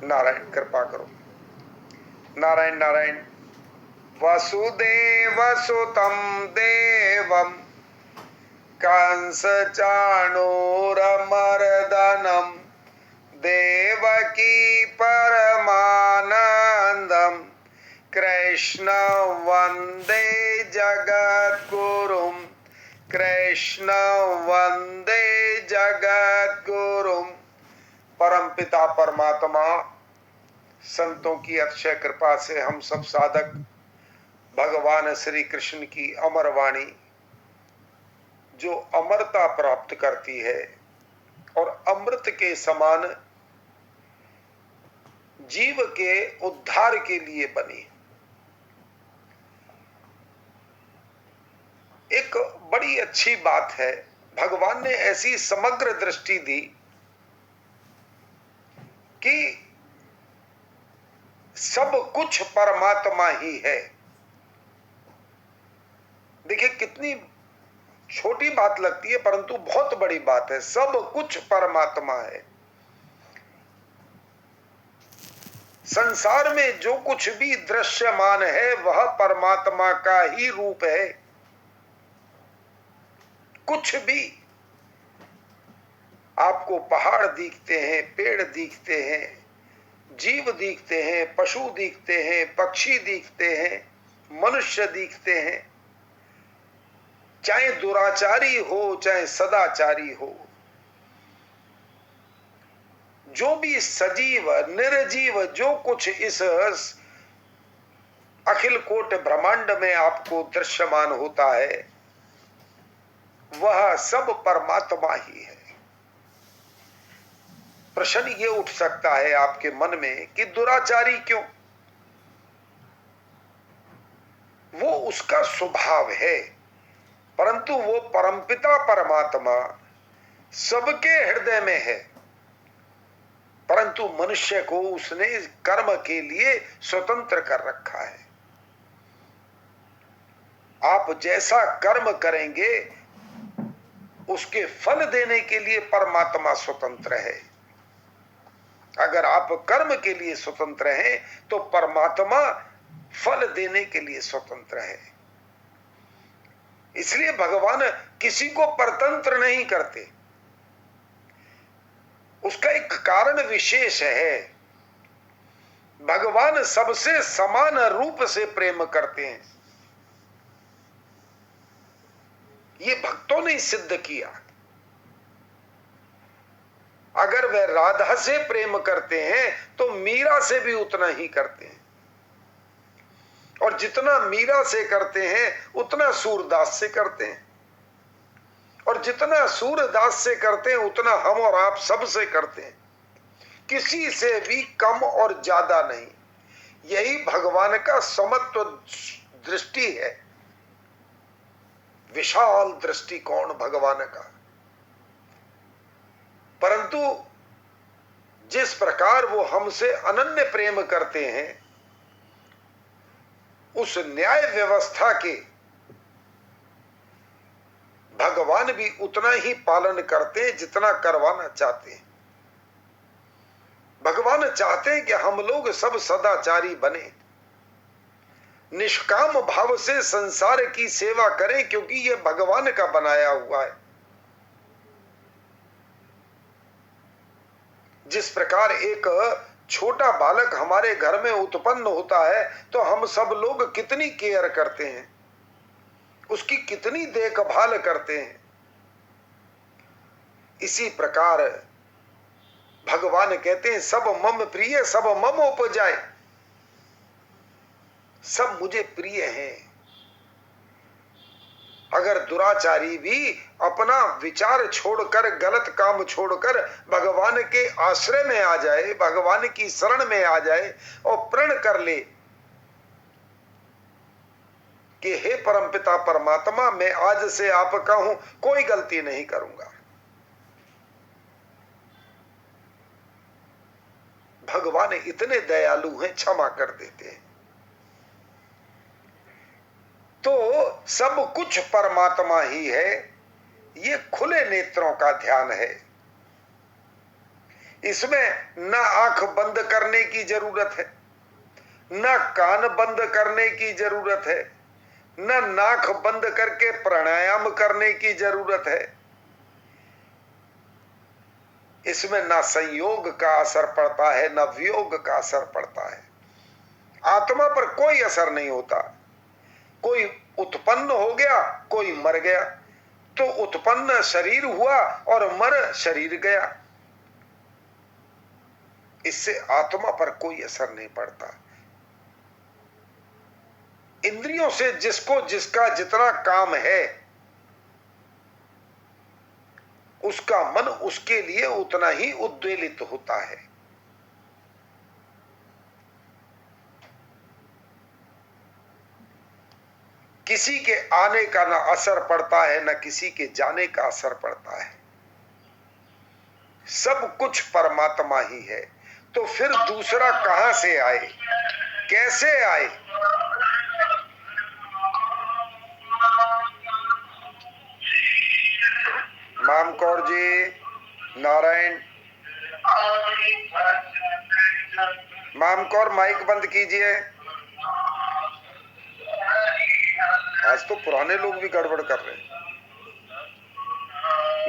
नारायण कृपा करो। नारायण नारायण। वसुदेव सुतं देवं कंस चाणूरमर्दनं देवकी परमानंदं कृष्ण वंदे जगद्गुरुं कृष्ण वंदे जगद्गुरुं। परमपिता परमात्मा संतों की अक्षय कृपा से हम सब साधक भगवान श्री कृष्ण की अमर वाणी जो अमरता प्राप्त करती है और अमृत के समान जीव के उद्धार के लिए बनी, एक बड़ी अच्छी बात है। भगवान ने ऐसी समग्र दृष्टि दी कि सब कुछ परमात्मा ही है। देखिए कितनी छोटी बात लगती है परंतु बहुत बड़ी बात है। सब कुछ परमात्मा है। संसार में जो कुछ भी दृश्यमान है वह परमात्मा का ही रूप है। कुछ भी आपको पहाड़ दिखते हैं, पेड़ दिखते हैं, जीव दिखते हैं, पशु दिखते हैं, पक्षी दिखते हैं, मनुष्य दिखते हैं, चाहे दुराचारी हो चाहे सदाचारी हो, जो भी सजीव निर्जीव जो कुछ इस अखिल कोट ब्रह्मांड में आपको दृश्यमान होता है वह सब परमात्मा ही है। प्रश्न ये उठ सकता है आपके मन में कि दुराचारी क्यों? वो उसका स्वभाव है, परंतु वो परमपिता परमात्मा सबके हृदय में है, परंतु मनुष्य को उसने कर्म के लिए स्वतंत्र कर रखा है। आप जैसा कर्म करेंगे उसके फल देने के लिए परमात्मा स्वतंत्र है। अगर आप कर्म के लिए स्वतंत्र हैं तो परमात्मा फल देने के लिए स्वतंत्र है। इसलिए भगवान किसी को परतंत्र नहीं करते। उसका एक कारण विशेष है। भगवान सबसे समान रूप से प्रेम करते हैं। ये भक्तों ने सिद्ध किया। अगर वे राधा से प्रेम करते हैं तो मीरा से भी उतना ही करते हैं, और जितना मीरा से करते हैं उतना सूरदास से करते हैं, और जितना सूरदास से करते हैं उतना हम और आप सब से करते हैं। किसी से भी कम और ज्यादा नहीं। यही भगवान का समत्व दृष्टि है, विशाल दृष्टिकोण भगवान का। परंतु जिस प्रकार वो हमसे अनन्य प्रेम करते हैं उस न्याय व्यवस्था के भगवान भी उतना ही पालन करते हैं जितना करवाना चाहते हैं। भगवान चाहते हैं कि हम लोग सब सदाचारी बने, निष्काम भाव से संसार की सेवा करें, क्योंकि यह भगवान का बनाया हुआ है। जिस प्रकार एक छोटा बालक हमारे घर में उत्पन्न होता है तो हम सब लोग कितनी केयर करते हैं, उसकी कितनी देखभाल करते हैं। इसी प्रकार भगवान कहते हैं सब मम प्रिय सब मम उपजाए, सब मुझे प्रिय हैं। अगर दुराचारी भी अपना विचार छोड़कर, गलत काम छोड़कर भगवान के आश्रय में आ जाए, भगवान की शरण में आ जाए और प्रण कर ले कि हे परमपिता परमात्मा, मैं आज से आपका हूं, कोई गलती नहीं करूंगा, भगवान इतने दयालु हैं, क्षमा कर देते हैं। तो सब कुछ परमात्मा ही है, ये खुले नेत्रों का ध्यान है। इसमें न आंख बंद करने की जरूरत है, न कान बंद करने की जरूरत है, न नाक बंद करके प्राणायाम करने की जरूरत है। इसमें ना संयोग का असर पड़ता है, ना वियोग का असर पड़ता है। आत्मा पर कोई असर नहीं होता। कोई उत्पन्न हो गया, कोई मर गया, तो उत्पन्न शरीर हुआ और मर शरीर गया। इससे आत्मा पर कोई असर नहीं पड़ता। इंद्रियों से जिसको जिसका जितना काम है, उसका मन उसके लिए उतना ही उद्वेलित होता है। किसी के आने का ना असर पड़ता है, ना किसी के जाने का असर पड़ता है। सब कुछ परमात्मा ही है। तो फिर दूसरा कहां से आए, कैसे आए? मामकौर जी, नारायण, मामकौर माइक बंद कीजिए। आज तो पुराने लोग भी गड़बड़ कर रहे हैं।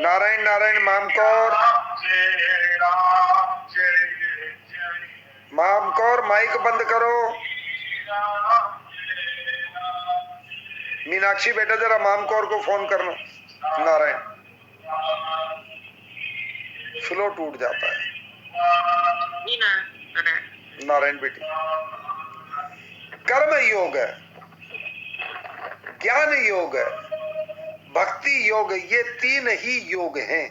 नारायण नारायण, मामकौर, मामकौर माइक बंद करो। मीनाक्षी बेटा जरा मामकौर को फोन करना। नारायण, फ्लो टूट जाता है। नारायण बेटी, कर्म योग है, ज्ञान योग है, भक्ति योग, ये तीन ही योग हैं।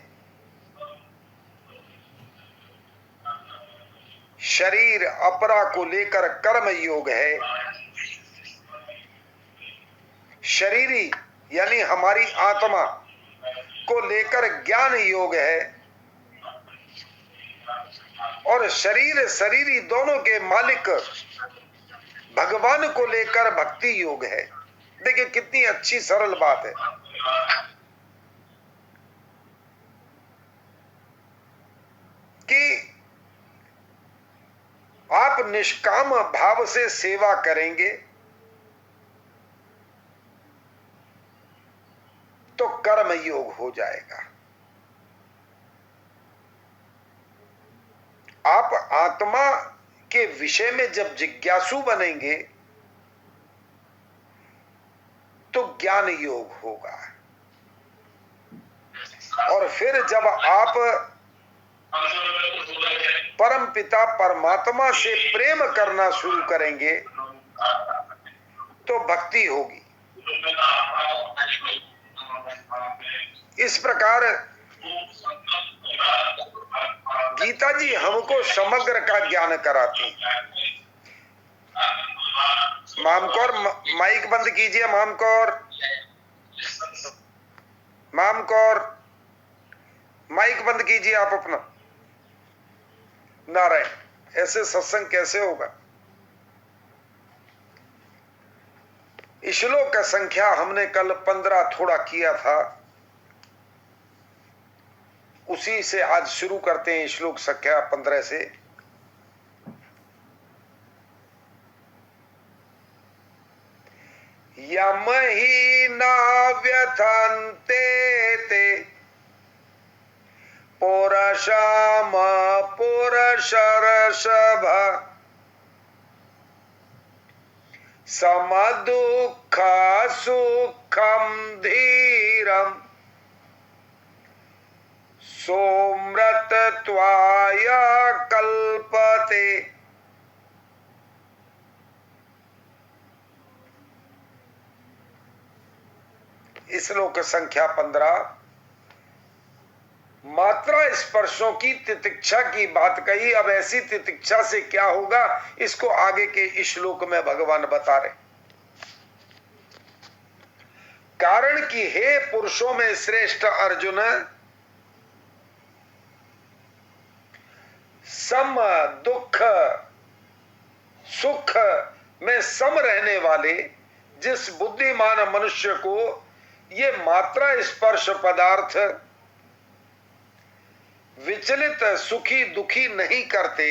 शरीर अपरा को लेकर कर्म योग है, शरीरी यानी हमारी आत्मा को लेकर ज्ञान योग है, और शरीर शरीरी दोनों के मालिक भगवान को लेकर भक्ति योग है। देखिए कितनी अच्छी सरल बात है कि आप निष्काम भाव से सेवा करेंगे तो कर्म योग हो जाएगा। आप आत्मा के विषय में जब जिज्ञासु बनेंगे तो ज्ञान योग होगा, और फिर जब आप परम पिता परमात्मा से प्रेम करना शुरू करेंगे तो भक्ति होगी। इस प्रकार गीता जी हमको समग्र का ज्ञान कराती। मामकौर माइक बंद कीजिए। मामकौर, मामकौर माइक बंद कीजिए आप अपना। नारायण, ऐसे सत्संग कैसे होगा? श्लोक का संख्या हमने कल 15 थोड़ा किया था, उसी से आज शुरू करते हैं। श्लोक संख्या 15 से यम ही न व्यथन्ते ते पुरुषम पुरुषर्षभ समदुःख सुखम धीरम सोमृतत्वाय कल्पते। श्लोक संख्या 15 मात्रा स्पर्शों की तितिक्षा की बात कही। अब ऐसी तितिक्षा से क्या होगा, इसको आगे के श्लोक में भगवान बता रहे। कारण कि हे पुरुषों में श्रेष्ठ अर्जुन, सम दुख सुख में सम रहने वाले जिस बुद्धिमान मनुष्य को ये मात्रा स्पर्श पदार्थ विचलित सुखी दुखी नहीं करते,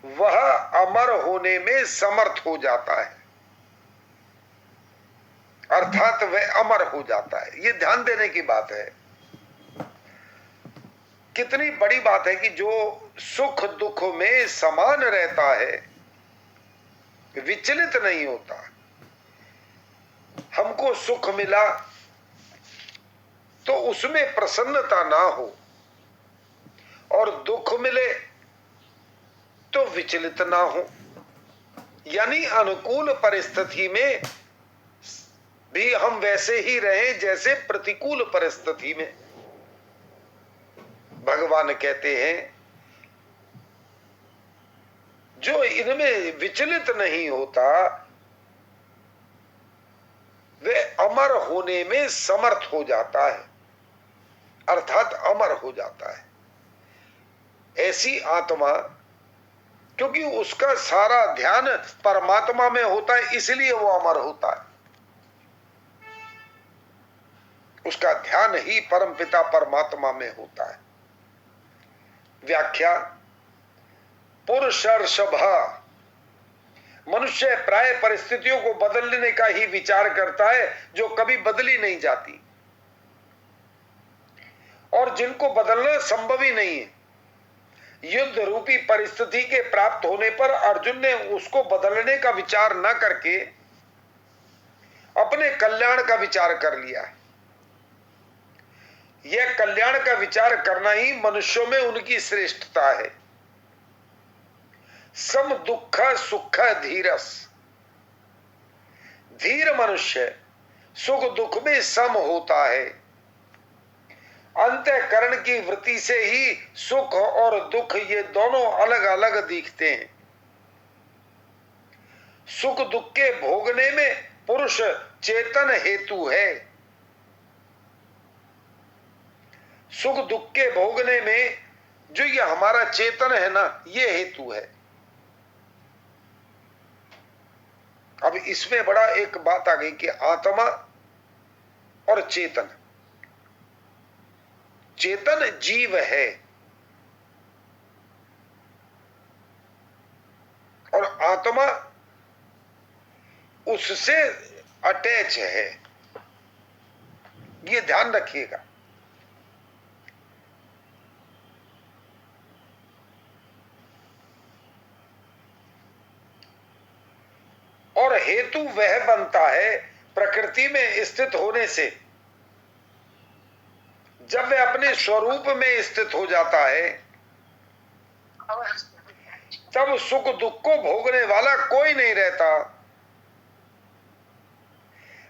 वह अमर होने में समर्थ हो जाता है, अर्थात वह अमर हो जाता है। ये ध्यान देने की बात है। कितनी बड़ी बात है कि जो सुख दुख में समान रहता है, विचलित नहीं होता। हमको सुख मिला तो उसमें प्रसन्नता ना हो, और दुख मिले तो विचलित ना हो। यानी अनुकूल परिस्थिति में भी हम वैसे ही रहें जैसे प्रतिकूल परिस्थिति में। भगवान कहते हैं जो इनमें विचलित नहीं होता वे अमर होने में समर्थ हो जाता है, अर्थात अमर हो जाता है। ऐसी आत्मा, क्योंकि उसका सारा ध्यान परमात्मा में होता है, इसलिए वो अमर होता है। उसका ध्यान ही परमपिता परमात्मा में होता है। व्याख्या, पुरुषर्षभ, मनुष्य प्राय परिस्थितियों को बदलने का ही विचार करता है जो कभी बदली नहीं जाती और जिनको बदलना संभव ही नहीं है। युद्ध रूपी परिस्थिति के प्राप्त होने पर अर्जुन ने उसको बदलने का विचार न करके अपने कल्याण का विचार कर लिया है। यह कल्याण का विचार करना ही मनुष्यों में उनकी श्रेष्ठता है। सम दुख सुख धीरस, धीर मनुष्य सुख दुख में सम होता है। अंतःकरण की वृत्ति से ही सुख और दुख ये दोनों अलग अलग दिखते हैं। सुख दुख के भोगने में पुरुष चेतन हेतु है, सुख दुख के भोगने में जो ये हमारा चेतन है ना, ये हेतु है। अब इसमें बड़ा एक बात आ गई कि आत्मा और चेतन, चेतन जीव है और आत्मा उससे अटैच है, ये ध्यान रखिएगा। और हेतु वह बनता है प्रकृति में स्थित होने से। जब वह अपने स्वरूप में स्थित हो जाता है तब सुख दुख को भोगने वाला कोई नहीं रहता।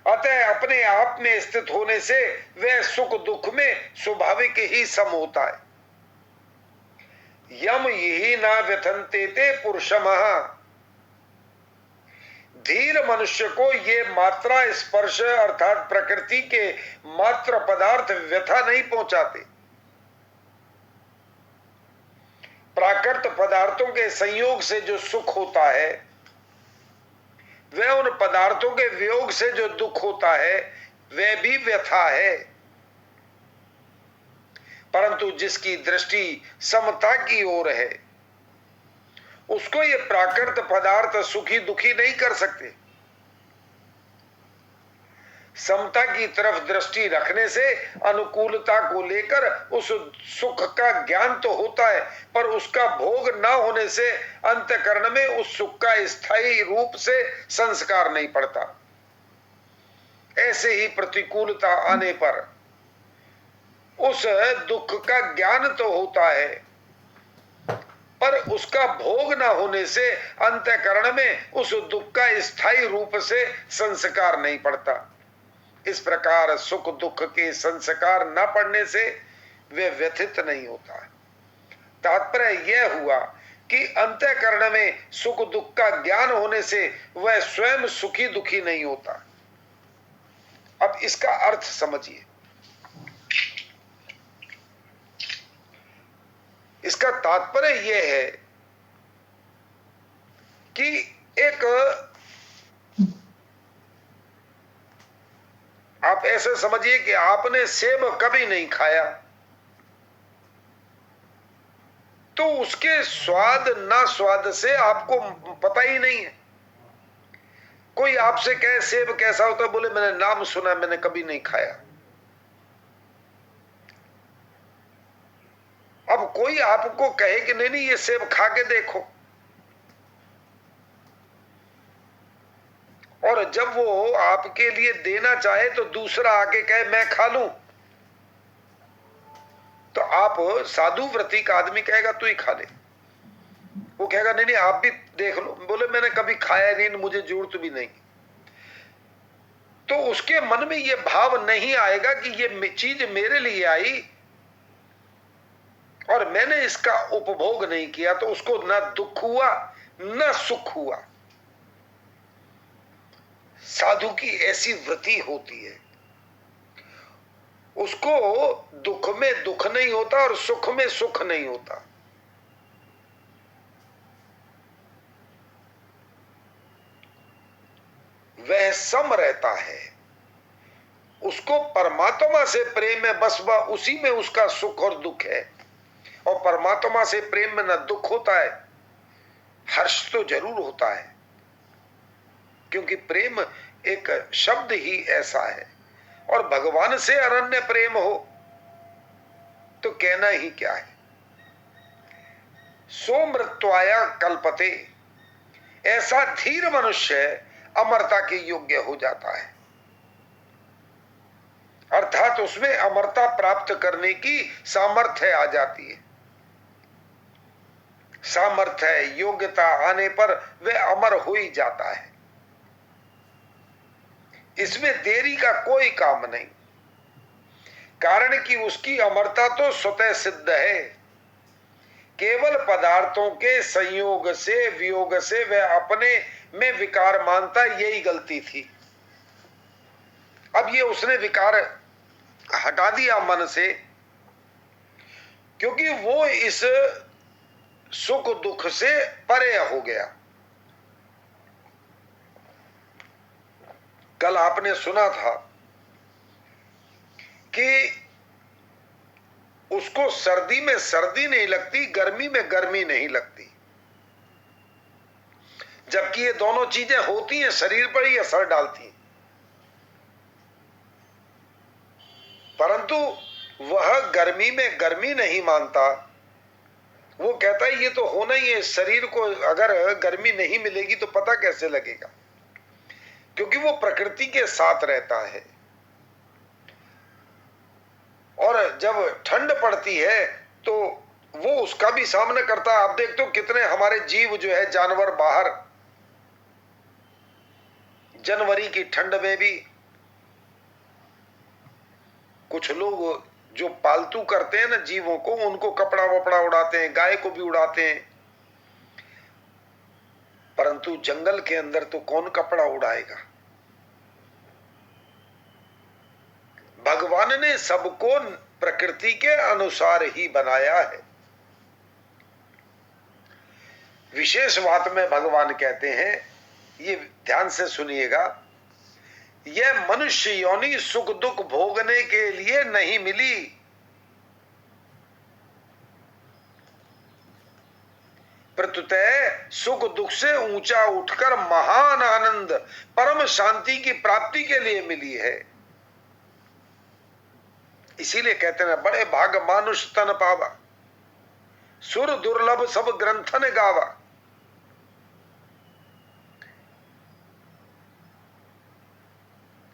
अतः अपने आप में स्थित होने से वह सुख दुख में स्वाभाविक ही सम होता है। यम यही ना व्यथनते ते पुरुषमः, धीर मनुष्य को ये मात्रा स्पर्श अर्थात प्रकृति के मात्र पदार्थ व्यथा नहीं पहुंचाते। प्राकृत पदार्थों के संयोग से जो सुख होता है वह उन पदार्थों के वियोग से जो दुख होता है वह भी व्यथा है। परंतु जिसकी दृष्टि समता की ओर है उसको ये प्राकृत पदार्थ सुखी दुखी नहीं कर सकते। समता की तरफ दृष्टि रखने से अनुकूलता को लेकर उस सुख का ज्ञान तो होता है, पर उसका भोग न होने से अंतःकरण में उस सुख का स्थायी रूप से संस्कार नहीं पड़ता। ऐसे ही प्रतिकूलता आने पर उस दुख का ज्ञान तो होता है, पर उसका भोग न होने से अंतःकरण में उस दुख का स्थायी रूप से संस्कार नहीं पड़ता। इस प्रकार सुख दुख के संस्कार न पड़ने से वे व्यथित नहीं होता। तात्पर्य यह हुआ कि अंतःकरण में सुख दुख का ज्ञान होने से वह स्वयं सुखी दुखी नहीं होता। अब इसका अर्थ समझिए। इसका तात्पर्य यह है कि एक आप ऐसे समझिए कि आपने सेब कभी नहीं खाया, तो उसके स्वाद ना स्वाद से आपको पता ही नहीं है। कोई आपसे कहे सेब कैसा होता है, बोले मैंने नाम सुना, मैंने कभी नहीं खाया। अब कोई आपको कहे कि नहीं नहीं ये सेब खा के देखो, और जब वो आपके लिए देना चाहे तो दूसरा आके कहे मैं खा लूं, तो आप साधु व्रती का आदमी कहेगा तू ही खा ले। वो कहेगा नहीं नहीं आप भी देख लो, बोले मैंने कभी खाया नहीं, मुझे जरूरत भी नहीं। तो उसके मन में ये भाव नहीं आएगा कि ये चीज मेरे लिए आई और मैंने इसका उपभोग नहीं किया, तो उसको न दुख हुआ न सुख हुआ। साधु की ऐसी वृत्ति होती है, उसको दुख में दुख नहीं होता और सुख में सुख नहीं होता। वह सम रहता है, उसको परमात्मा से प्रेम है, बस वह उसी में उसका सुख और दुख है। और परमात्मा से प्रेम में न दुख होता है, हर्ष तो जरूर होता है, क्योंकि प्रेम एक शब्द ही ऐसा है। और भगवान से अनन्य प्रेम हो तो कहना ही क्या है। सो मृत्युया कल्पते, ऐसा धीर मनुष्य अमरता के योग्य हो जाता है, अर्थात उसमें अमरता प्राप्त करने की सामर्थ्य आ जाती है। सामर्थ्य योग्यता आने पर वह अमर हो ही जाता है, इसमें देरी का कोई काम नहीं, कारण कि उसकी अमरता तो स्वतः सिद्ध है। केवल पदार्थों के संयोग से वियोग से वह अपने में विकार मानता, यही गलती थी। अब ये उसने विकार हटा दिया मन से, क्योंकि वो इस सुख दुख से परे हो गया। कल आपने सुना था कि उसको सर्दी में सर्दी नहीं लगती, गर्मी में गर्मी नहीं लगती, जबकि ये दोनों चीजें होती हैं, शरीर पर ही असर डालती हैं। परंतु वह गर्मी में गर्मी नहीं मानता, वो कहता है ये तो होना ही है, शरीर को अगर गर्मी नहीं मिलेगी तो पता कैसे लगेगा, क्योंकि वो प्रकृति के साथ रहता है। और जब ठंड पड़ती है तो वो उसका भी सामना करता है। आप देखते हो कितने हमारे जीव जो है जानवर बाहर जनवरी की ठंड में भी, कुछ लोग जो पालतू करते हैं ना जीवों को, उनको कपड़ा वपड़ा उड़ाते हैं, गाय को भी उड़ाते हैं, परंतु जंगल के अंदर तो कौन कपड़ा उड़ाएगा। भगवान ने सबको प्रकृति के अनुसार ही बनाया है। विशेष बात में भगवान कहते हैं, ये ध्यान से सुनिएगा, यह मनुष्य योनि सुख दुख भोगने के लिए नहीं मिली, प्रत्युतः सुख दुख से ऊंचा उठकर महान आनंद परम शांति की प्राप्ति के लिए मिली है। इसीलिए कहते हैं बड़े भाग मानुष तन पावा, सुर दुर्लभ सब ग्रंथन गावा।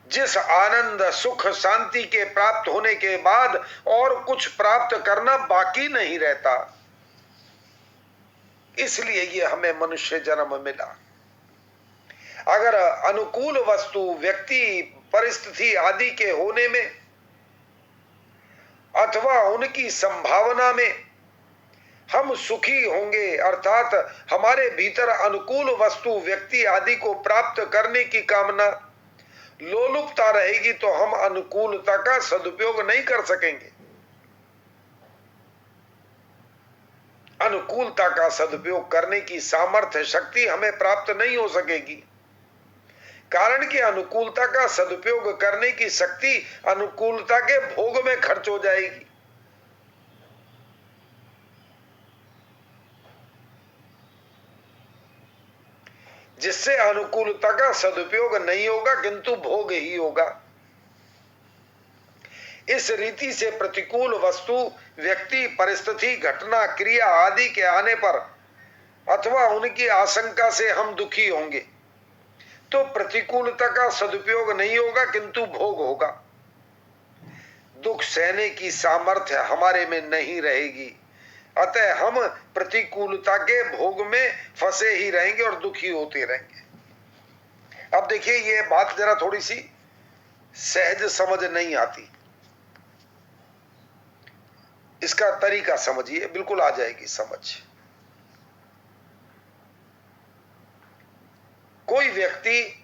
जिस आनंद सुख शांति के प्राप्त होने के बाद और कुछ प्राप्त करना बाकी नहीं रहता, इसलिए ये हमें मनुष्य जन्म मिला। अगर अनुकूल वस्तु व्यक्ति परिस्थिति आदि के होने में अथवा उनकी संभावना में हम सुखी होंगे, अर्थात हमारे भीतर अनुकूल वस्तु व्यक्ति आदि को प्राप्त करने की कामना लोलुपता रहेगी, तो हम अनुकूलता का सदुपयोग नहीं कर सकेंगे। अनुकूलता का सदुपयोग करने की सामर्थ्य शक्ति हमें प्राप्त नहीं हो सकेगी, कारण की अनुकूलता का सदुपयोग करने की शक्ति अनुकूलता के भोग में खर्च हो जाएगी। जिससे अनुकूलता का सदुपयोग नहीं होगा किंतु भोग ही होगा। इस रीति से प्रतिकूल वस्तु, व्यक्ति, परिस्थिति, घटना, क्रिया आदि के आने पर अथवा उनकी आशंका से हम दुखी होंगे तो प्रतिकूलता का सदुपयोग नहीं होगा किंतु भोग होगा। दुख सहने की सामर्थ्य हमारे में नहीं रहेगी, अतः हम प्रतिकूलता के भोग में फंसे ही रहेंगे और दुखी होते रहेंगे। अब देखिए, ये बात जरा थोड़ी सी सहज समझ नहीं आती, इसका तरीका समझिए, बिल्कुल आ जाएगी समझ। कोई व्यक्ति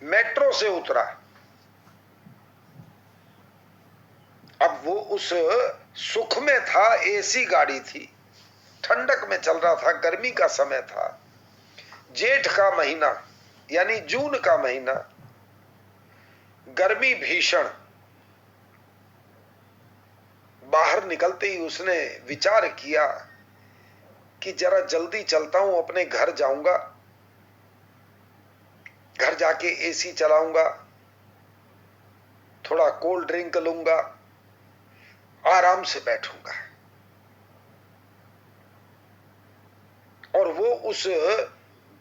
मेट्रो से उतरा, अब वो उस सुख में था, एसी गाड़ी थी, ठंडक में चल रहा था, गर्मी का समय था, जेठ का महीना यानी जून का महीना, गर्मी भीषण। बाहर निकलते ही उसने विचार किया कि जरा जल्दी चलता हूं, अपने घर जाऊंगा, घर जाके एसी चलाऊंगा, थोड़ा कोल्ड ड्रिंक लूंगा, आराम से बैठूंगा। और वो उस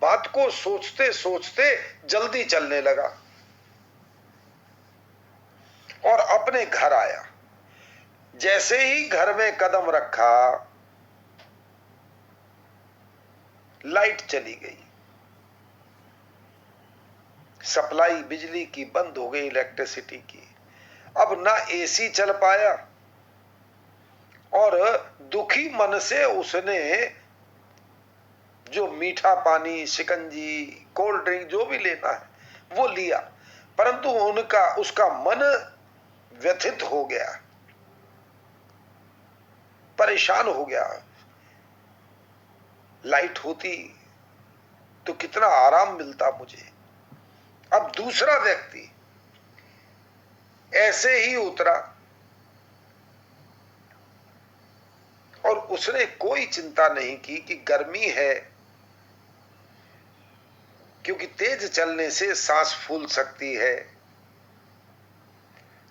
बात को सोचते सोचते जल्दी चलने लगा और अपने घर आया। जैसे ही घर में कदम रखा, लाइट चली गई, सप्लाई बिजली की बंद हो गई, इलेक्ट्रिसिटी की। अब ना एसी चल पाया और दुखी मन से उसने जो मीठा पानी, शिकंजी, कोल्ड ड्रिंक जो भी लेना है वो लिया, परंतु उसका मन व्यथित हो गया, परेशान हो गया। लाइट होती तो कितना आराम मिलता मुझे। अब दूसरा व्यक्ति ऐसे ही उतरा और उसने कोई चिंता नहीं की कि गर्मी है, क्योंकि तेज चलने से सांस फूल सकती है।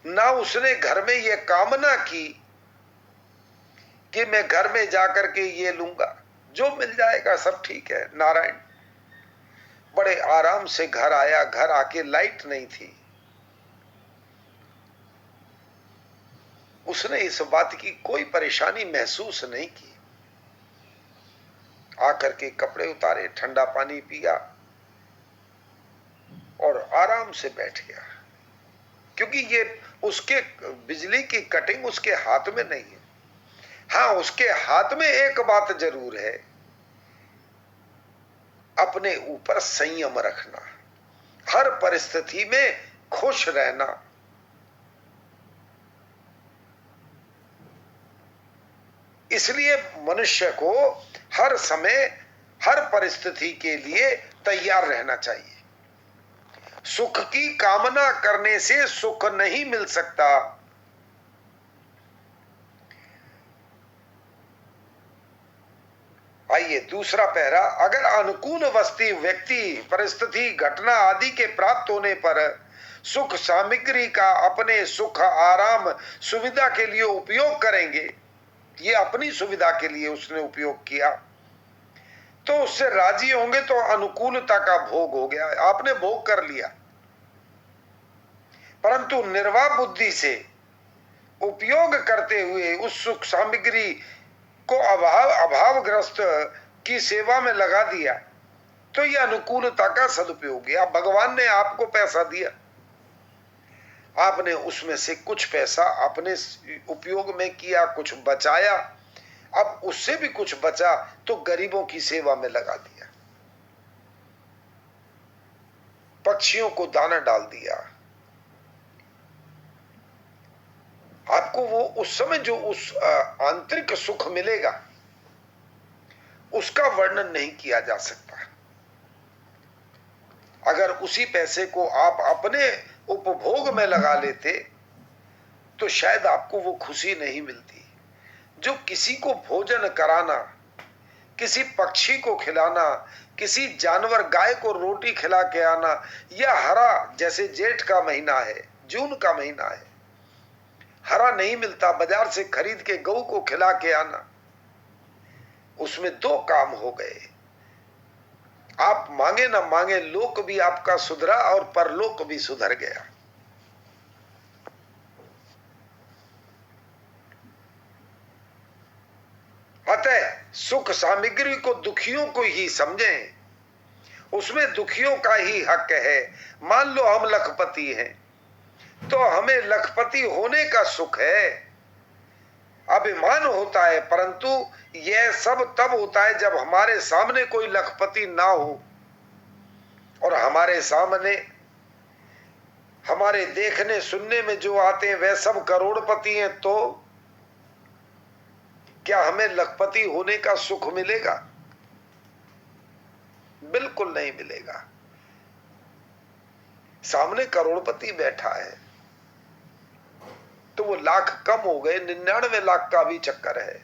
ना उसने घर में यह कामना की कि मैं घर में जाकर के ये लूंगा, जो मिल जाएगा सब ठीक है, नारायण। बड़े आराम से घर आया, घर आके लाइट नहीं थी। उसने इस बात की कोई परेशानी महसूस नहीं की। आकर के कपड़े उतारे, ठंडा पानी पिया और आराम से बैठ गया, क्योंकि ये उसके बिजली की कटिंग उसके हाथ में नहीं है। हाँ, उसके हाथ में एक बात जरूर है, अपने ऊपर संयम रखना, हर परिस्थिति में खुश रहना। इसलिए मनुष्य को हर समय, हर परिस्थिति के लिए तैयार रहना चाहिए। सुख की कामना करने से सुख नहीं मिल सकता। आइए दूसरा पैरा। अगर अनुकूल वस्तु, व्यक्ति, परिस्थिति, घटना आदि के प्राप्त होने पर सुख सामग्री का अपने सुख, आराम, सुविधा के लिए उपयोग करेंगे, ये अपनी सुविधा के लिए उसने उपयोग किया, तो उससे राजी होंगे तो अनुकूलता का भोग हो गया, आपने भोग कर लिया। परंतु निर्वाह बुद्धि से उपयोग करते हुए उस सुख सामग्री को अभावग्रस्त की सेवा में लगा दिया, तो यह अनुकूलता का सदुपयोग किया। भगवान ने आपको पैसा दिया, आपने उसमें से कुछ पैसा अपने उपयोग में किया, कुछ बचाया, अब उससे भी कुछ बचा तो गरीबों की सेवा में लगा दिया, पक्षियों को दाना डाल दिया। आपको वो उस समय जो उस आंतरिक सुख मिलेगा, उसका वर्णन नहीं किया जा सकता। अगर उसी पैसे को आप अपने उपभोग में लगा लेते तो शायद आपको वो खुशी नहीं मिलती। जो किसी को भोजन कराना, किसी पक्षी को खिलाना, किसी जानवर गाय को रोटी खिला के आना, या हरा, जैसे जेठ का महीना है, जून का महीना है, हरा नहीं मिलता, बाजार से खरीद के गऊ को खिला के आना, उसमें दो काम हो गए। आप मांगे ना मांगे, लोक भी आपका सुधरा और परलोक भी सुधर गया। अतः सुख सामग्री को दुखियों को ही समझें, उसमें दुखियों का ही हक है। मान लो हम लखपति हैं तो हमें लखपति होने का सुख है, अभिमान होता है, परंतु यह सब तब होता है जब हमारे सामने कोई लखपति ना हो और हमारे सामने हमारे देखने सुनने में जो आते हैं वह सब करोड़पति हैं। तो क्या हमें लखपति होने का सुख मिलेगा? बिल्कुल नहीं मिलेगा। सामने करोड़पति बैठा है तो वो लाख कम हो गए, 99 लाख का भी चक्कर है।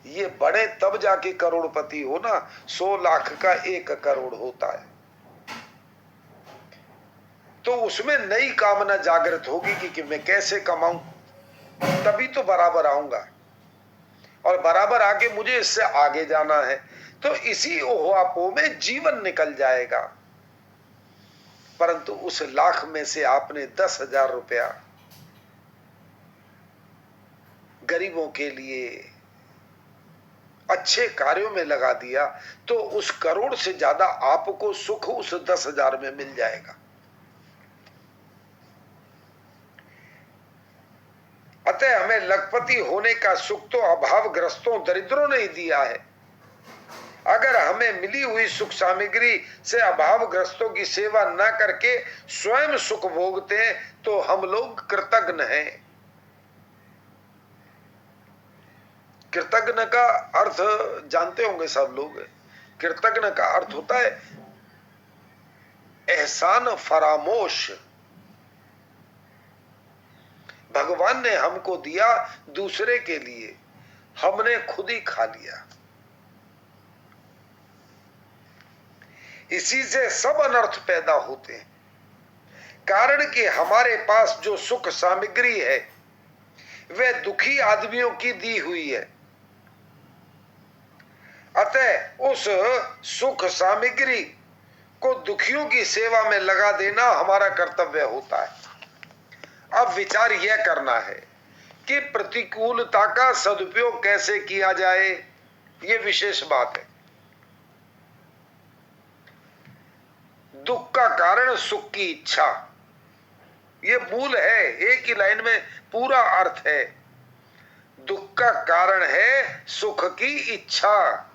ये बड़े तब जाके करोड़पति हो ना, 100 लाख का 1 करोड़ होता है, तो उसमें नई कामना जागृत होगी कि मैं कैसे कमाऊं, तभी तो बराबर आऊंगा और बराबर आके मुझे इससे आगे जाना है। तो इसी ओहापो में जीवन निकल जाएगा। परंतु उस लाख में से आपने 10,000 रुपया गरीबों के लिए अच्छे कार्यों में लगा दिया तो उस करोड़ से ज्यादा आपको सुख उस 10,000 में मिल जाएगा। अतः हमें लखपति होने का सुख तो अभावग्रस्तों दरिद्रों ने ही दिया है। अगर हमें मिली हुई सुख सामग्री से अभावग्रस्तों की सेवा न करके स्वयं सुख भोगते हैं तो हम लोग कृतज्ञ हैं। कृतज्ञ का अर्थ जानते होंगे सब लोग। कृतज्ञ का अर्थ होता है एहसान फरामोश। भगवान ने हमको दिया दूसरे के लिए, हमने खुद ही खा लिया। इसी से सब अनर्थ पैदा होते हैं। कारण कि हमारे पास जो सुख सामग्री है वह दुखी आदमियों की दी हुई है। अतः उस सुख सामग्री को दुखियों की सेवा में लगा देना हमारा कर्तव्य होता है। अब विचार यह करना है कि प्रतिकूलता का सदुपयोग कैसे किया जाए, यह विशेष बात है। दुख का कारण सुख की इच्छा, यह मूल है। एक ही लाइन में पूरा अर्थ है। दुख का कारण है सुख की इच्छा।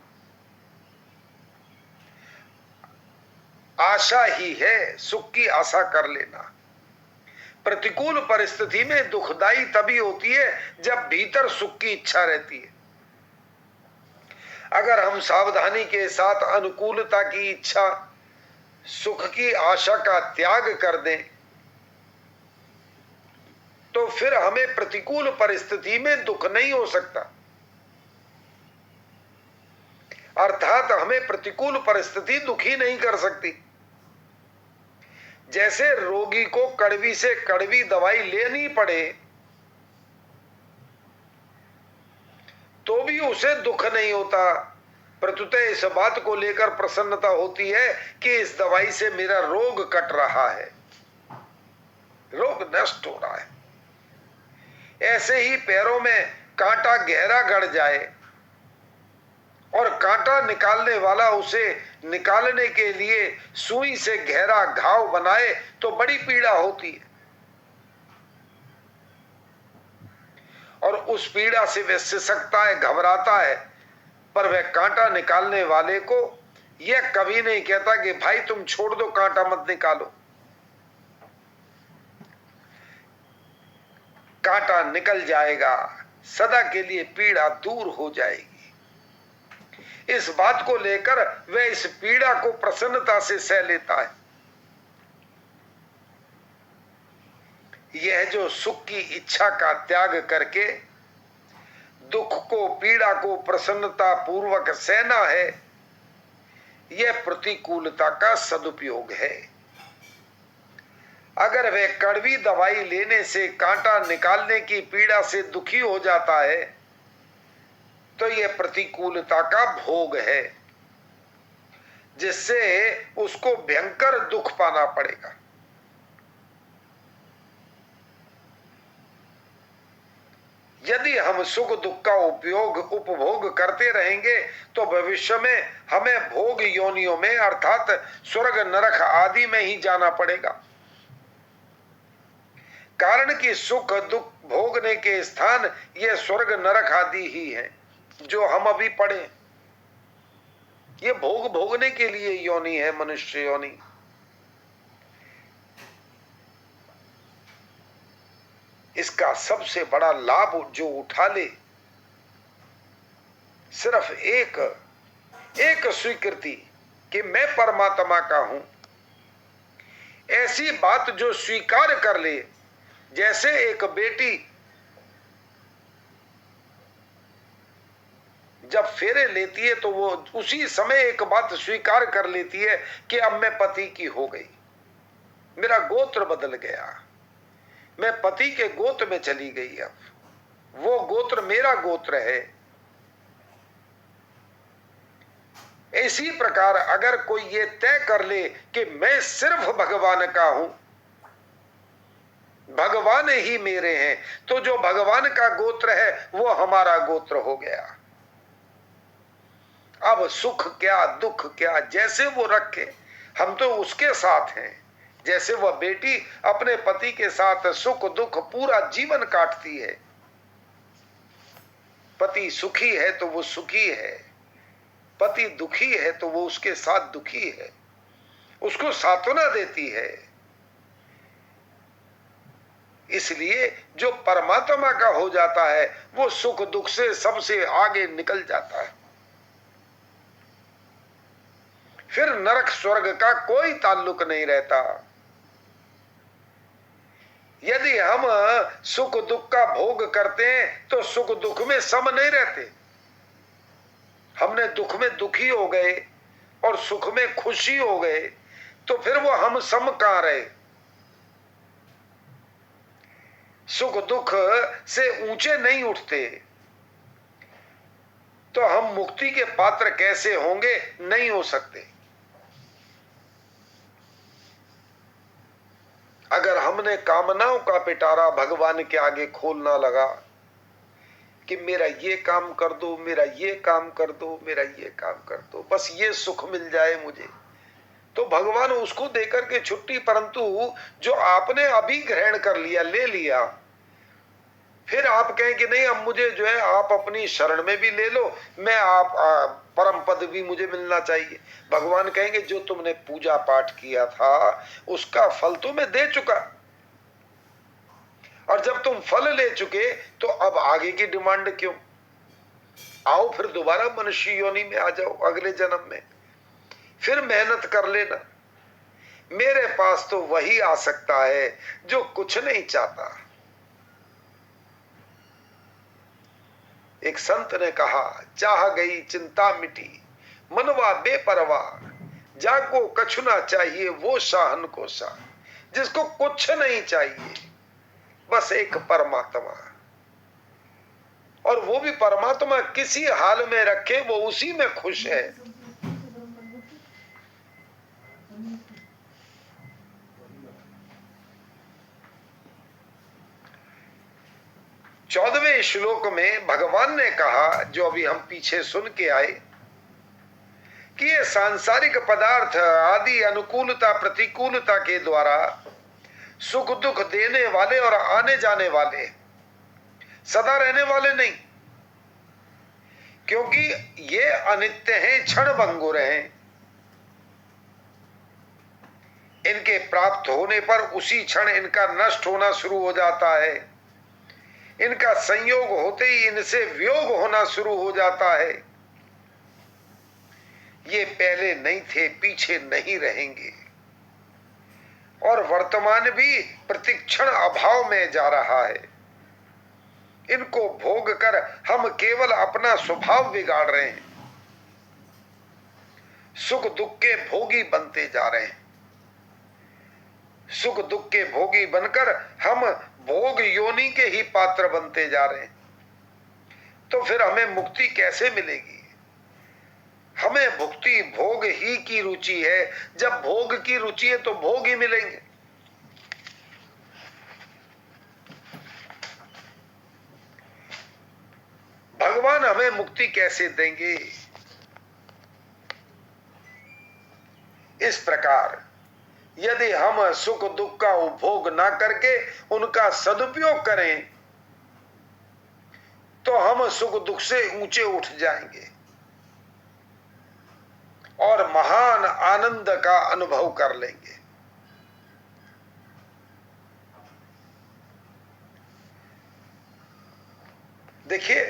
आशा ही है, सुख की आशा कर लेना। प्रतिकूल परिस्थिति में दुखदाई तभी होती है जब भीतर सुख की इच्छा रहती है। अगर हम सावधानी के साथ अनुकूलता की इच्छा, सुख की आशा का त्याग कर दें तो फिर हमें प्रतिकूल परिस्थिति में दुख नहीं हो सकता। अर्थात हमें प्रतिकूल परिस्थिति दुखी नहीं कर सकती। जैसे रोगी को कड़वी से कड़वी दवाई लेनी पड़े तो भी उसे दुख नहीं होता, प्रत्युतः इस बात को लेकर प्रसन्नता होती है कि इस दवाई से मेरा रोग कट रहा है, रोग नष्ट हो रहा है। ऐसे ही पैरों में कांटा गहरा गड़ जाए और कांटा निकालने वाला उसे निकालने के लिए सुई से गहरा घाव बनाए तो बड़ी पीड़ा होती है और उस पीड़ा से वह सिसकता है, घबराता है। पर वह कांटा निकालने वाले को यह कभी नहीं कहता कि भाई तुम छोड़ दो, कांटा मत निकालो। कांटा निकल जाएगा, सदा के लिए पीड़ा दूर हो जाएगी। इस बात को लेकर वह इस पीड़ा को प्रसन्नता से सह लेता है। यह जो सुख की इच्छा का त्याग करके दुख को, पीड़ा को प्रसन्नता पूर्वक सहना है, यह प्रतिकूलता का सदुपयोग है। अगर वह कड़वी दवाई लेने से कांटा निकालने की पीड़ा से दुखी हो जाता है तो यह प्रतिकूलता का भोग है, जिससे उसको भयंकर दुख पाना पड़ेगा। यदि हम सुख दुख का उपभोग करते रहेंगे तो भविष्य में हमें भोग योनियों में अर्थात स्वर्ग नरक आदि में ही जाना पड़ेगा। कारण कि सुख दुख भोगने के स्थान ये स्वर्ग नरक आदि ही हैं जो हम अभी पढ़े। ये भोग भोगने के लिए योनि है, मनुष्य योनि। इसका सबसे बड़ा लाभ जो उठा ले, सिर्फ एक स्वीकृति कि मैं परमात्मा का हूं, ऐसी बात जो स्वीकार कर ले। जैसे एक बेटी जब फेरे लेती है तो वो उसी समय एक बात स्वीकार कर लेती है कि अब मैं पति की हो गई, मेरा गोत्र बदल गया, मैं पति के गोत्र में चली गई, अब वो गोत्र मेरा गोत्र है। इसी प्रकार अगर कोई ये तय कर ले कि मैं सिर्फ भगवान का हूं, भगवान ही मेरे हैं, तो जो भगवान का गोत्र है वो हमारा गोत्र हो गया। अब सुख क्या दुख क्या जैसे वो रखे, हम तो उसके साथ हैं। जैसे वह बेटी अपने पति के साथ सुख दुख पूरा जीवन काटती है, पति सुखी है तो वो सुखी है, पति दुखी है तो वो उसके साथ दुखी है, उसको सांत्वना देती है। इसलिए जो परमात्मा का हो जाता है वो सुख दुख से सबसे आगे निकल जाता है। फिर नरक स्वर्ग का कोई ताल्लुक नहीं रहता। यदि हम सुख दुख का भोग करते हैं तो सुख दुख में सम नहीं रहते। हमने दुख में दुखी हो गए और सुख में खुशी हो गए तो फिर वो हम सम कहां रहे। सुख दुख से ऊंचे नहीं उठते तो हम मुक्ति के पात्र कैसे होंगे, नहीं हो सकते। अगर हमने कामनाओं का पिटारा भगवान के आगे खोलना लगा कि मेरा ये काम कर दो, मेरा ये काम कर दो, मेरा ये काम कर दो, बस ये सुख मिल जाए मुझे, तो भगवान उसको देकर के छुट्टी। परंतु जो आपने अभी ग्रहण कर लिया, ले लिया, फिर आप कहें कि नहीं अब मुझे जो है आप अपनी शरण में भी ले लो, मैं आप परम पद भी मुझे मिलना चाहिए। भगवान कहेंगे जो तुमने पूजा पाठ किया था उसका फल तो मैं दे चुका, और जब तुम फल ले चुके तो अब आगे की डिमांड क्यों। आओ फिर दोबारा मनुष्य योनि में आ जाओ, अगले जन्म में फिर मेहनत कर लेना। मेरे पास तो वही आ सकता है जो कुछ नहीं चाहता। एक संत ने कहा, चाह गई चिंता मिटी, मनवा बेपरवाह, जाको कछु ना चाहिए वो शाहन को शाह। जिसको कुछ नहीं चाहिए, बस एक परमात्मा, और वो भी परमात्मा किसी हाल में रखे वो उसी में खुश है। चौदहवें श्लोक में भगवान ने कहा, जो अभी हम पीछे सुन के आए, कि ये सांसारिक पदार्थ आदि अनुकूलता प्रतिकूलता के द्वारा सुख दुख देने वाले और आने जाने वाले, सदा रहने वाले नहीं, क्योंकि ये अनित्य हैं, क्षण भंगुर हैं। इनके प्राप्त होने पर उसी क्षण इनका नष्ट होना शुरू हो जाता है। इनका संयोग होते ही इनसे वियोग होना शुरू हो जाता है। ये पहले नहीं थे, पीछे नहीं रहेंगे, और वर्तमान भी प्रतिक्षण अभाव में जा रहा है। इनको भोग कर हम केवल अपना स्वभाव बिगाड़ रहे हैं, सुख दुख के भोगी बनते जा रहे हैं। सुख दुख के भोगी बनकर हम भोग योनि के ही पात्र बनते जा रहे हैं। तो फिर हमें मुक्ति कैसे मिलेगी? हमें भुक्ति भोग ही की रुचि है। जब भोग की रुचि है तो भोग ही मिलेंगे। भगवान हमें मुक्ति कैसे देंगे? इस प्रकार यदि हम सुख दुख का उपभोग ना करके उनका सदुपयोग करें तो हम सुख दुख से ऊंचे उठ जाएंगे और महान आनंद का अनुभव कर लेंगे। देखिए,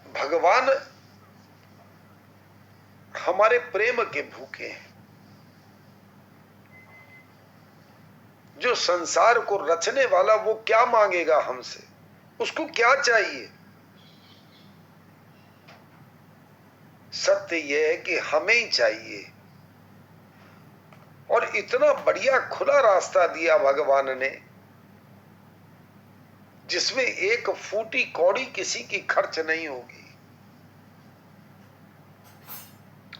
भगवान हमारे प्रेम के भूखे हैं। जो संसार को रचने वाला, वो क्या मांगेगा हमसे? उसको क्या चाहिए? सत्य यह है कि हमें ही चाहिए। और इतना बढ़िया खुला रास्ता दिया भगवान ने, जिसमें एक फूटी कौड़ी किसी की खर्च नहीं होगी,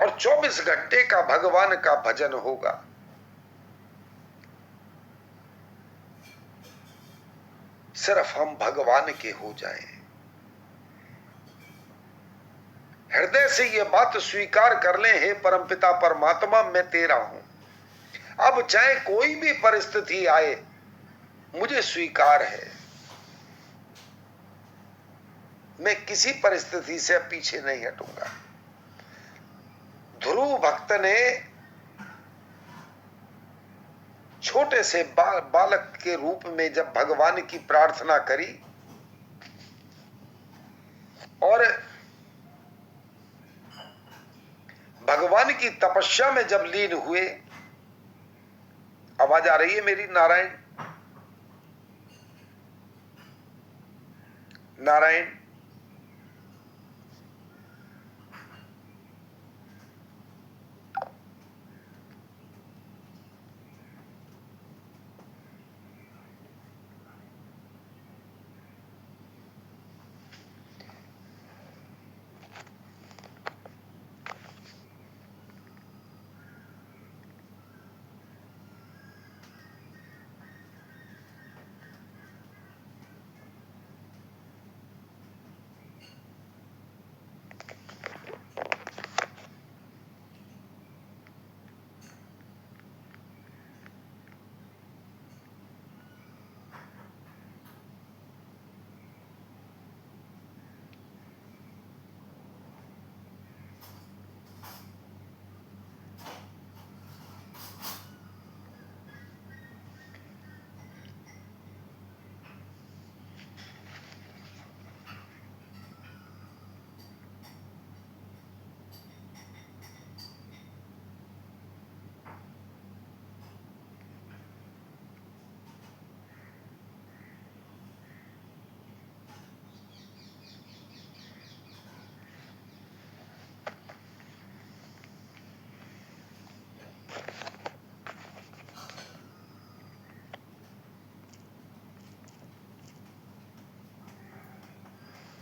और 24 घंटे का भगवान का भजन होगा। सिर्फ हम भगवान के हो जाएं। हृदय से यह बात स्वीकार कर लें, हे परमपिता परमात्मा, मैं तेरा हूं। अब चाहे कोई भी परिस्थिति आए, मुझे स्वीकार है। मैं किसी परिस्थिति से पीछे नहीं हटूंगा। ध्रुव भक्त ने छोटे से बालक के रूप में जब भगवान की प्रार्थना करी और भगवान की तपस्या में जब लीन हुए, आवाज आ रही है मेरी? नारायण नारायण।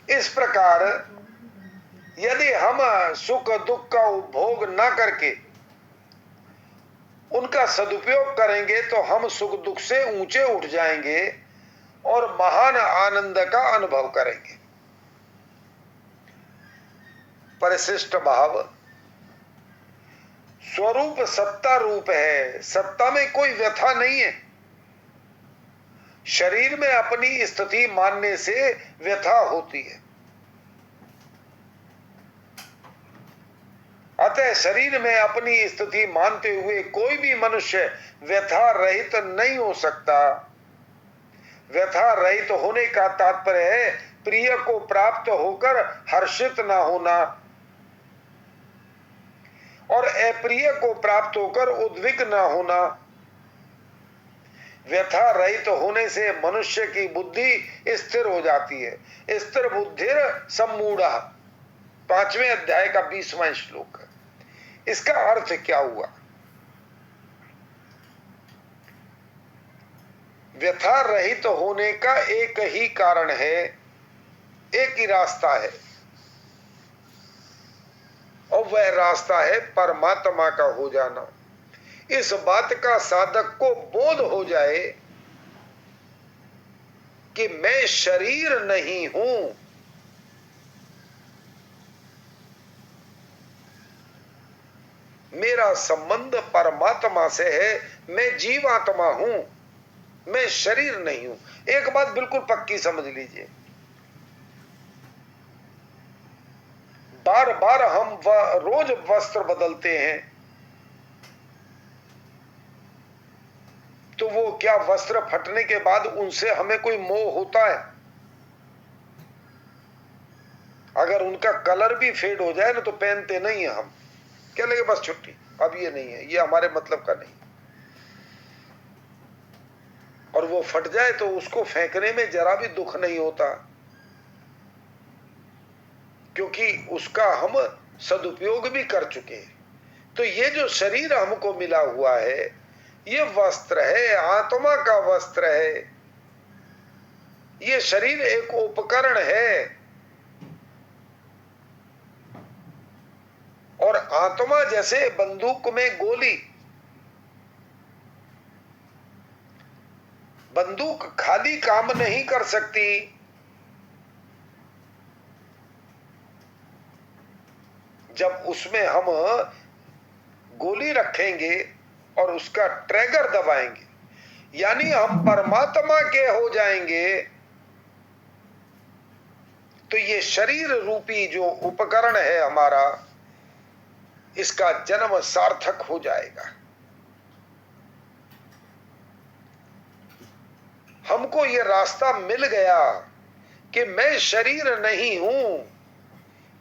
इस प्रकार यदि हम सुख दुख का उपभोग न करके उनका सदुपयोग करेंगे तो हम सुख दुख से ऊंचे उठ जाएंगे और महान आनंद का अनुभव करेंगे। परिशिष्ट भाव स्वरूप सत्ता रूप है। सत्ता में कोई व्यथा नहीं है। शरीर में अपनी स्थिति मानने से व्यथा होती है। अतः शरीर में अपनी स्थिति मानते हुए कोई भी मनुष्य व्यथा रहित नहीं हो सकता। व्यथा रहित होने का तात्पर्य है प्रिय को प्राप्त होकर हर्षित ना होना, और अप्रिय को प्राप्त होकर उद्विग्न न होना। व्यथा रहित होने से मनुष्य की बुद्धि स्थिर हो जाती है। स्थिर बुद्धिर सम्मूढ़, 5वें अध्याय का 20वां श्लोक। इसका अर्थ क्या हुआ? व्यथा रहित होने का एक ही कारण है, एक ही रास्ता है, और वह रास्ता है परमात्मा का हो जाना। इस बात का साधक को बोध हो जाए कि मैं शरीर नहीं हूं, मेरा संबंध परमात्मा से है, मैं जीवात्मा हूं, मैं शरीर नहीं हूं। एक बात बिल्कुल पक्की समझ लीजिए, बार बार हम रोज वस्त्र बदलते हैं, तो वो क्या वस्त्र फटने के बाद उनसे हमें कोई मोह होता है? अगर उनका कलर भी फेड हो जाए ना तो पहनते नहीं है हम, क्या लगे बस छुट्टी, अब ये नहीं है, ये हमारे मतलब का नहीं। और वो फट जाए तो उसको फेंकने में जरा भी दुख नहीं होता, क्योंकि उसका हम सदुपयोग भी कर चुके हैं। तो ये जो शरीर हमको मिला हुआ है, ये वस्त्र है, आत्मा का वस्त्र है। ये शरीर एक उपकरण है, और आत्मा जैसे बंदूक में गोली। बंदूक खाली काम नहीं कर सकती, जब उसमें हम गोली रखेंगे और उसका ट्रिगर दबाएंगे, यानी हम परमात्मा के हो जाएंगे, तो ये शरीर रूपी जो उपकरण है हमारा, इसका जन्म सार्थक हो जाएगा। हमको ये रास्ता मिल गया कि मैं शरीर नहीं हूं,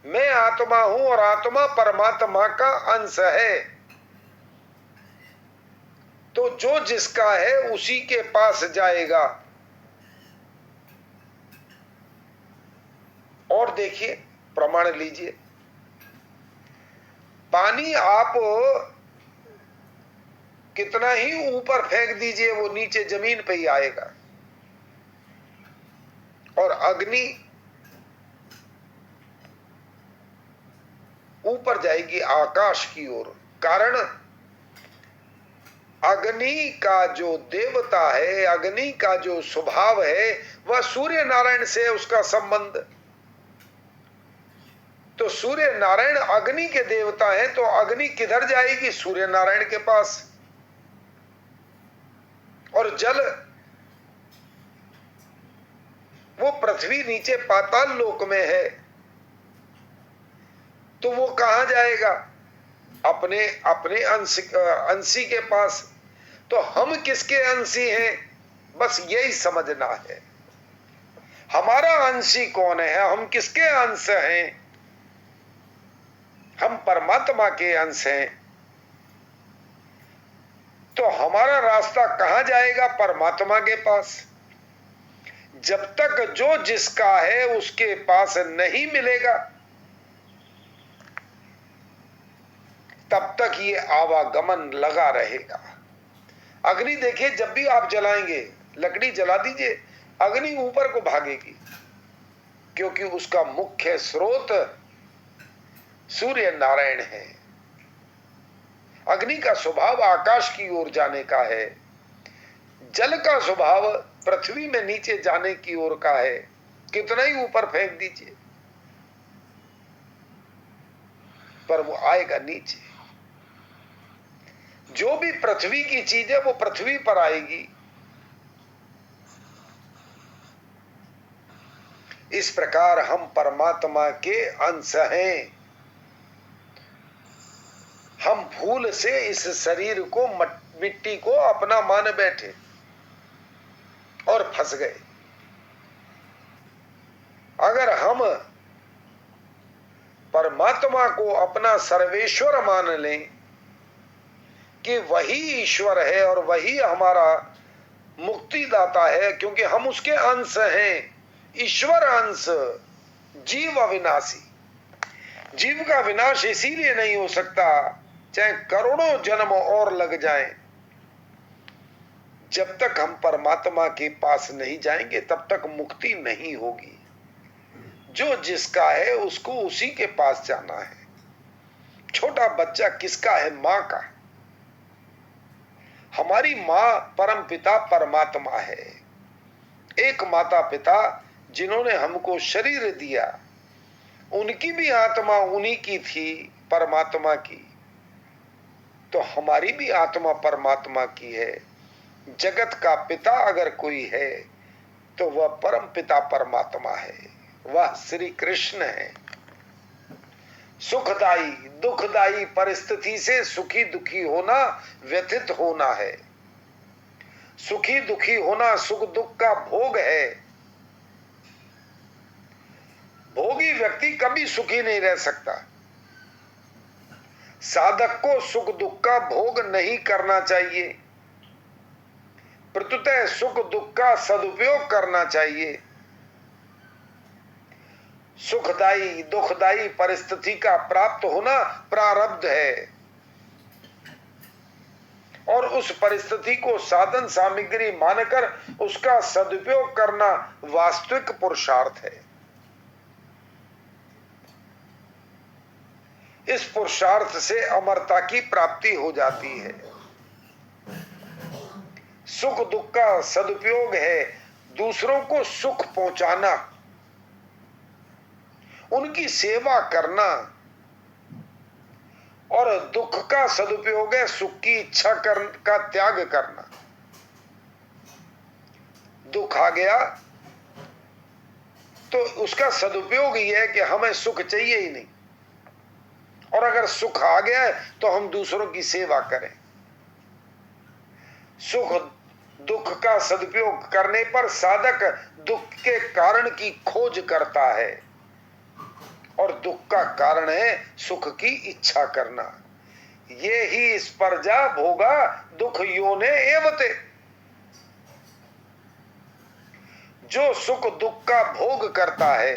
मैं आत्मा हूं, और आत्मा परमात्मा का अंश है। तो जो जिसका है उसी के पास जाएगा। और देखिए, प्रमाण लीजिए, पानी आप कितना ही ऊपर फेंक दीजिए वो नीचे जमीन पे ही आएगा, और अग्नि ऊपर जाएगी आकाश की ओर। कारण अग्नि का जो देवता है, अग्नि का जो स्वभाव है, वह सूर्य नारायण से उसका संबंध। तो सूर्य नारायण अग्नि के देवता हैं, तो अग्नि किधर जाएगी? सूर्य नारायण के पास। और जल, वो पृथ्वी नीचे पाताल लोक में है, तो वो कहां जाएगा? अपने अपने अंशी के पास। तो हम किसके अंशी हैं? बस यही समझना है, हमारा अंशी कौन है, हम किसके अंश हैं? हम परमात्मा के अंश हैं। तो हमारा रास्ता कहां जाएगा? परमात्मा के पास। जब तक जो जिसका है उसके पास नहीं मिलेगा, तब तक ये आवागमन लगा रहेगा। अग्नि देखिए, जब भी आप जलाएंगे, लकड़ी जला दीजिए, अग्नि ऊपर को भागेगी, क्योंकि उसका मुख्य स्रोत सूर्य नारायण है। अग्नि का स्वभाव आकाश की ओर जाने का है, जल का स्वभाव पृथ्वी में नीचे जाने की ओर का है। कितना ही ऊपर फेंक दीजिए, पर वो आएगा नीचे। जो भी पृथ्वी की चीज है वो पृथ्वी पर आएगी। इस प्रकार हम परमात्मा के अंश हैं। हम भूल से इस शरीर को, मिट्टी को अपना मान बैठे और फंस गए। अगर हम परमात्मा को अपना सर्वेश्वर मान लें कि वही ईश्वर है और वही हमारा मुक्तिदाता है, क्योंकि हम उसके अंश हैं। ईश्वर अंश, जीव अविनाशी। जीव का विनाश इसीलिए नहीं हो सकता चाहे करोड़ों जन्म और लग जाएं, जब तक हम परमात्मा के पास नहीं जाएंगे तब तक मुक्ति नहीं होगी। जो जिसका है उसको उसी के पास जाना है। छोटा बच्चा किसका है? मां का। हमारी मां परम पिता परमात्मा है। एक माता पिता जिन्होंने हमको शरीर दिया, उनकी भी आत्मा उन्हीं की थी, परमात्मा की। तो हमारी भी आत्मा परमात्मा की है। जगत का पिता अगर कोई है तो वह परम पिता परमात्मा है, वह श्री कृष्ण है। सुखदाई दुखदाई परिस्थिति से सुखी दुखी होना व्यथित होना है। सुखी दुखी होना सुख दुख का भोग है। भोगी व्यक्ति कभी सुखी नहीं रह सकता। साधक को सुख दुख का भोग नहीं करना चाहिए, प्रत्युतः सुख दुख का सदुपयोग करना चाहिए। सुखदाई दुखदाई परिस्थिति का प्राप्त होना प्रारब्ध है, और उस परिस्थिति को साधन सामग्री मानकर उसका सदुपयोग करना वास्तविक पुरुषार्थ है। इस पुरुषार्थ से अमरता की प्राप्ति हो जाती है। सुख दुख का सदुपयोग है दूसरों को सुख पहुंचाना, उनकी सेवा करना, और दुख का सदुपयोग है सुख की इच्छा का त्याग करना। दुख आ गया तो उसका सदुपयोग ये है कि हमें सुख चाहिए ही नहीं, और अगर सुख आ गया है तो हम दूसरों की सेवा करें। सुख दुख का सदुपयोग करने पर साधक दुख के कारण की खोज करता है, और दुख का कारण है सुख की इच्छा करना। ये ही स्पर्जा भोगा दुख योने एवते। जो सुख दुख का भोग करता है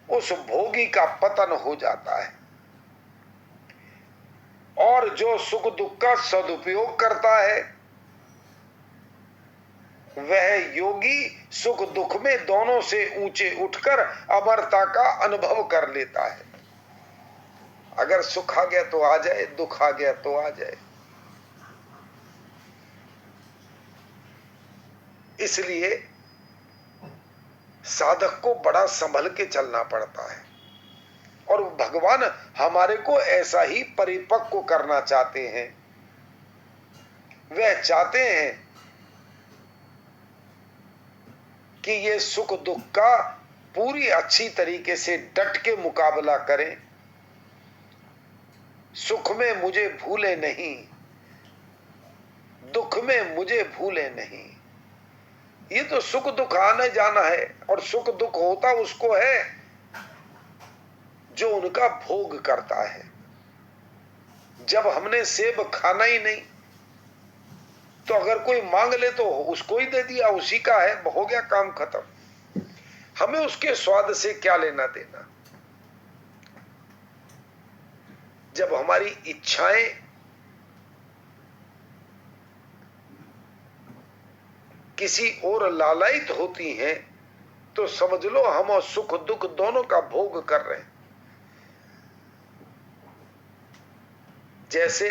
उस भोगी का पतन हो जाता है, और जो सुख दुख का सदुपयोग करता है वह योगी सुख दुख में दोनों से ऊंचे उठकर अमरता का अनुभव कर लेता है। अगर सुख आ गया तो आ जाए, दुख आ गया तो आ जाए। इसलिए साधक को बड़ा संभल के चलना पड़ता है, और भगवान हमारे को ऐसा ही परिपक्व करना चाहते हैं। वह चाहते हैं कि ये सुख दुख का पूरी अच्छी तरीके से डट के मुकाबला करें। सुख में मुझे भूले नहीं, दुख में मुझे भूले नहीं। ये तो सुख दुख आने जाना है, और सुख दुख होता उसको है जो उनका भोग करता है। जब हमने सेब खाना ही नहीं तो अगर कोई मांग ले तो उसको ही दे दिया, उसी का है, हो गया काम खत्म। हमें उसके स्वाद से क्या लेना देना। जब हमारी इच्छाएं किसी और लालायित होती हैं तो समझ लो हम और सुख दुख दोनों का भोग कर रहे हैं। जैसे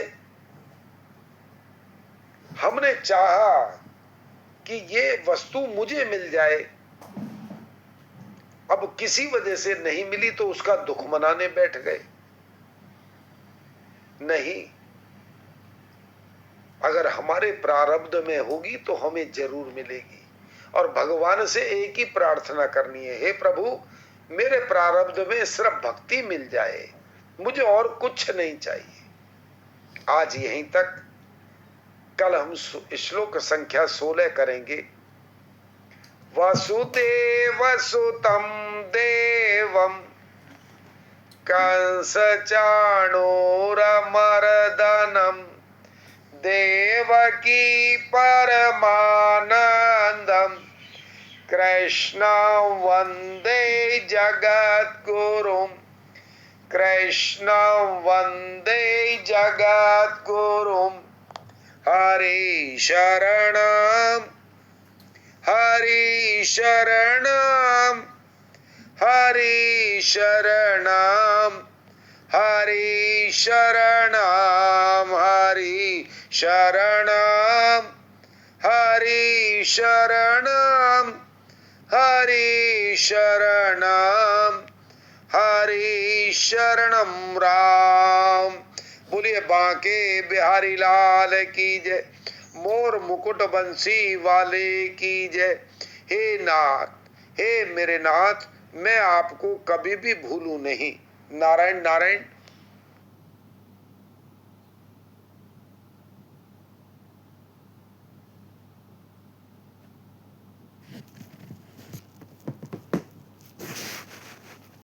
हमने चाहा कि ये वस्तु मुझे मिल जाए, अब किसी वजह से नहीं मिली तो उसका दुख मनाने बैठ गए। नहीं, अगर हमारे प्रारब्ध में होगी तो हमें जरूर मिलेगी। और भगवान से एक ही प्रार्थना करनी है, हे प्रभु मेरे प्रारब्ध में सिर्फ भक्ति मिल जाए, मुझे और कुछ नहीं चाहिए। आज यहीं तक। कल हम श्लोक संख्या 16 करेंगे। वसुदेव सुतं देवं कंस चाणूरमर्दनम देवकी परमानंदम कृष्ण वंदे जगद्गुरुम कृष्ण वंदे जगद्गुरुम हरि शरणम हरि शरणम हरि शरणम हरि शरणम हरि शरणम हरि शरणम हरि शरणम हरि शरणम राम। बोलिए बांके बिहारी लाल की जय, मोर मुकुट बंसी वाले की जय। हे नाथ, हे मेरे नाथ, मैं आपको कभी भी भूलूं नहीं। नारायण नारायण।